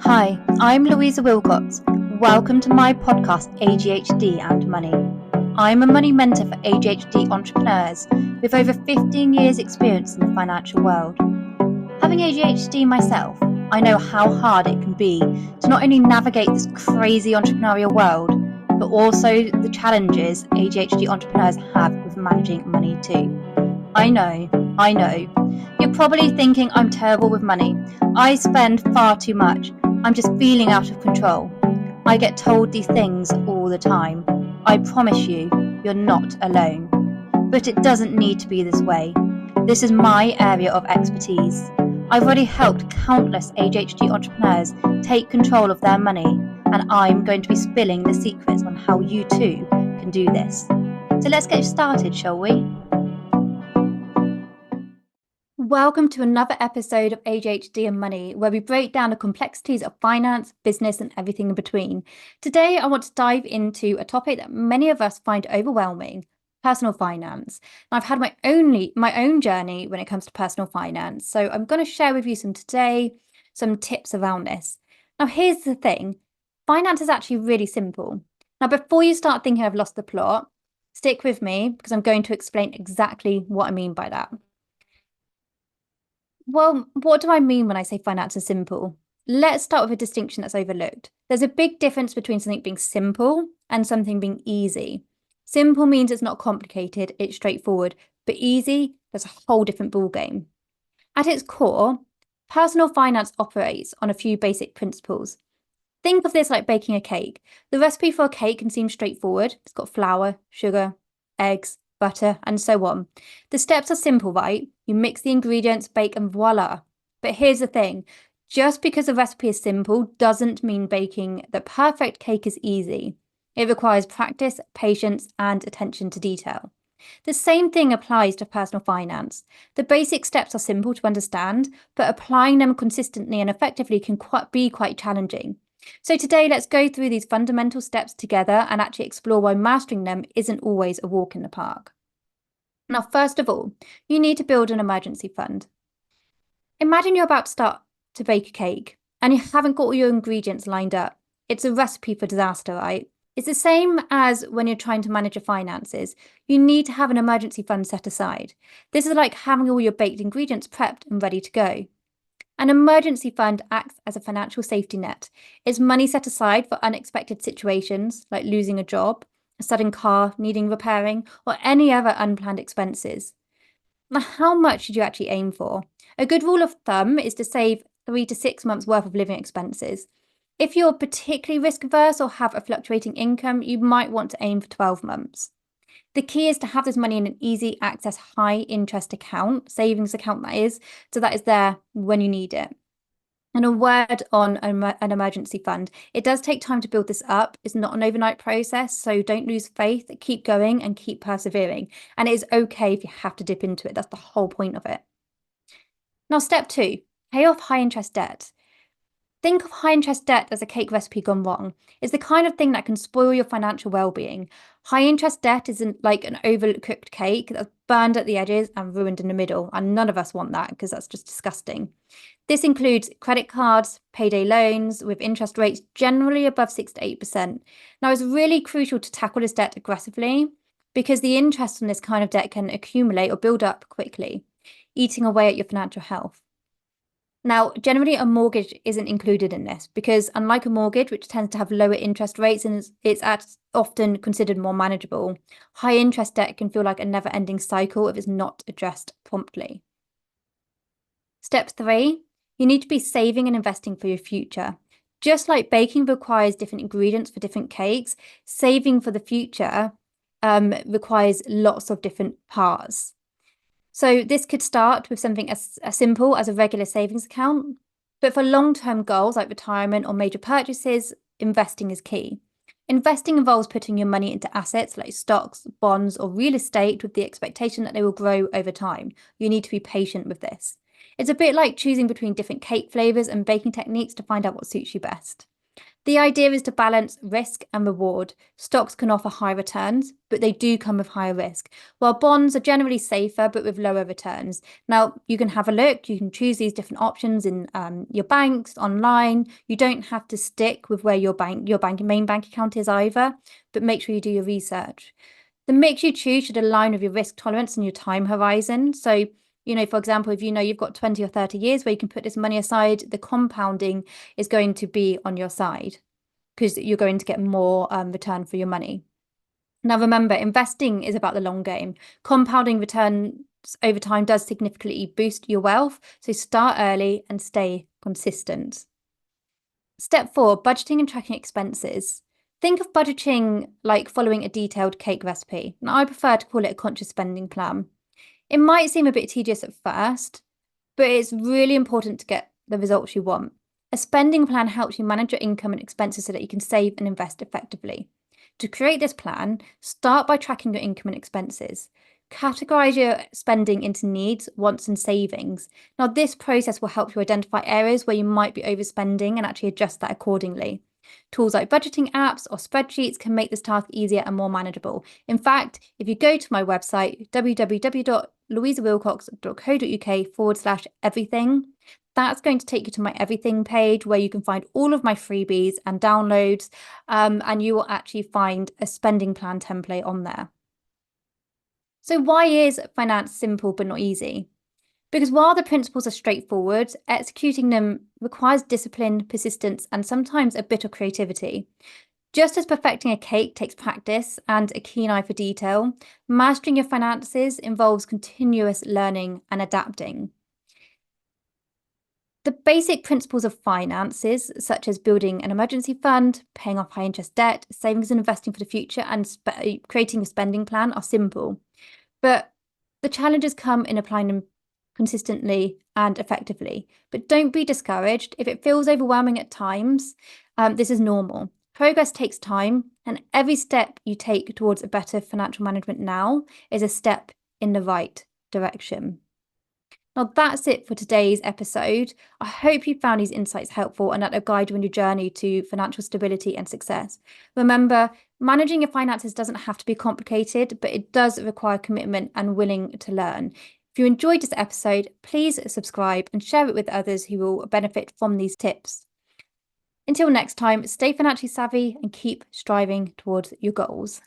Hi, I'm Louisa Wilcox. Welcome to my podcast, ADHD and Money. I'm a money mentor for ADHD entrepreneurs with over 15 years' experience in the financial world. Having ADHD myself, I know how hard it can be to not only navigate this crazy entrepreneurial world, but also the challenges ADHD entrepreneurs have with managing money too. I know. You're probably thinking I'm terrible with money. I spend far too much. I'm just feeling out of control. I get told these things all the time. I promise you, you're not alone. But it doesn't need to be this way. This is my area of expertise. I've already helped countless ADHD entrepreneurs take control of their money, and I'm going to be spilling the secrets on how you too can do this. So let's get started, shall we? Welcome to another episode of ADHD and Money, where we break down the complexities of finance, business, and everything in between. Today, I want to dive into a topic that many of us find overwhelming: personal finance. And I've had my own journey when it comes to personal finance, so I'm going to share with you some tips around this. Now, here's the thing: finance is actually really simple. Now, before you start thinking I've lost the plot, stick with me because I'm going to explain exactly what I mean by that. Well, what do I mean when I say finance is simple? Let's start with a distinction that's overlooked. There's a big difference between something being simple and something being easy. Simple means it's not complicated, it's straightforward, but easy, that's a whole different ballgame. At its core, personal finance operates on a few basic principles. Think of this like baking a cake. The recipe for a cake can seem straightforward. It's got flour, sugar, eggs, butter, and so on. The steps are simple, right? You mix the ingredients, bake, and voila. But here's the thing: just because a recipe is simple doesn't mean baking the perfect cake is easy. It requires practice, patience, and attention to detail. The same thing applies to personal finance. The basic steps are simple to understand, but applying them consistently and effectively can be quite challenging. So today, let's go through these fundamental steps together and actually explore why mastering them isn't always a walk in the park. Now, first of all, you need to build an emergency fund. Imagine you're about to start to bake a cake and you haven't got all your ingredients lined up. It's a recipe for disaster, right? It's the same as when you're trying to manage your finances. You need to have an emergency fund set aside. This is like having all your baked ingredients prepped and ready to go. An emergency fund acts as a financial safety net. It's money set aside for unexpected situations like losing a job, a sudden car needing repairing, or any other unplanned expenses. Now, how much should you actually aim for? A good rule of thumb is to save 3 to 6 months worth of living expenses. If you're particularly risk averse or have a fluctuating income, you might want to aim for 12 months. The key is to have this money in an easy access, high interest account, savings account that is, so that is there when you need it. And a word on an emergency fund: it does take time to build this up. It's not an overnight process, so don't lose faith, keep going and keep persevering. And it is okay if you have to dip into it. That's the whole point of it. Now, step 2, pay off high interest debt. Think of high interest debt as a cake recipe gone wrong. It's the kind of thing that can spoil your financial well-being. High interest debt isn't like an overcooked cake that's burned at the edges and ruined in the middle, and none of us want that because that's just disgusting. This includes credit cards, payday loans with interest rates generally above 6 to 8%. Now, it's really crucial to tackle this debt aggressively because the interest on this kind of debt can accumulate or build up quickly, eating away at your financial health. Now, generally, a mortgage isn't included in this because, unlike a mortgage, which tends to have lower interest rates and it's often considered more manageable, high interest debt can feel like a never-ending cycle if it's not addressed promptly. Step 3, you need to be saving and investing for your future. Just like baking requires different ingredients for different cakes, saving for the future requires lots of different parts. So this could start with something as simple as a regular savings account, but for long-term goals like retirement or major purchases, investing is key. Investing involves putting your money into assets like stocks, bonds, or real estate with the expectation that they will grow over time. You need to be patient with this. It's a bit like choosing between different cake flavors and baking techniques to find out what suits you best. The idea is to balance risk and reward. Stocks can offer high returns, but they do come with higher risk, while bonds are generally safer but with lower returns. Now, you can have a look, you can choose these different options in your banks, online. You don't have to stick with where your main bank account is either, but make sure you do your research. The mix you choose should align with your risk tolerance and your time horizon. So, for example, if you've got 20 or 30 years where you can put this money aside, the compounding is going to be on your side because you're going to get more return for your money. Now, remember, investing is about the long game. Compounding returns over time does significantly boost your wealth. So start early and stay consistent. Step 4, budgeting and tracking expenses. Think of budgeting like following a detailed cake recipe. Now, I prefer to call it a conscious spending plan. It might seem a bit tedious at first, but it's really important to get the results you want. A spending plan helps you manage your income and expenses so that you can save and invest effectively. To create this plan, start by tracking your income and expenses. Categorize your spending into needs, wants, and savings. Now, this process will help you identify areas where you might be overspending and actually adjust that accordingly. Tools like budgeting apps or spreadsheets can make this task easier and more manageable. In fact, if you go to my website, www.louisawilcox.co.uk/everything, that's going to take you to my everything page where you can find all of my freebies and downloads, and you will actually find a spending plan template on there. So why is finance simple but not easy? Because while the principles are straightforward, executing them requires discipline, persistence, and sometimes a bit of creativity. Just as perfecting a cake takes practice and a keen eye for detail, mastering your finances involves continuous learning and adapting. The basic principles of finances, such as building an emergency fund, paying off high interest debt, savings and investing for the future, and creating a spending plan, are simple. But the challenges come in applying them consistently and effectively. But don't be discouraged. If it feels overwhelming at times, this is normal. Progress takes time, and every step you take towards a better financial management now is a step in the right direction. Now, that's it for today's episode. I hope you found these insights helpful and that they'll guide you on your journey to financial stability and success. Remember, managing your finances doesn't have to be complicated, but it does require commitment and willing to learn. If you enjoyed this episode, please subscribe and share it with others who will benefit from these tips. Until next time, stay financially savvy and keep striving towards your goals.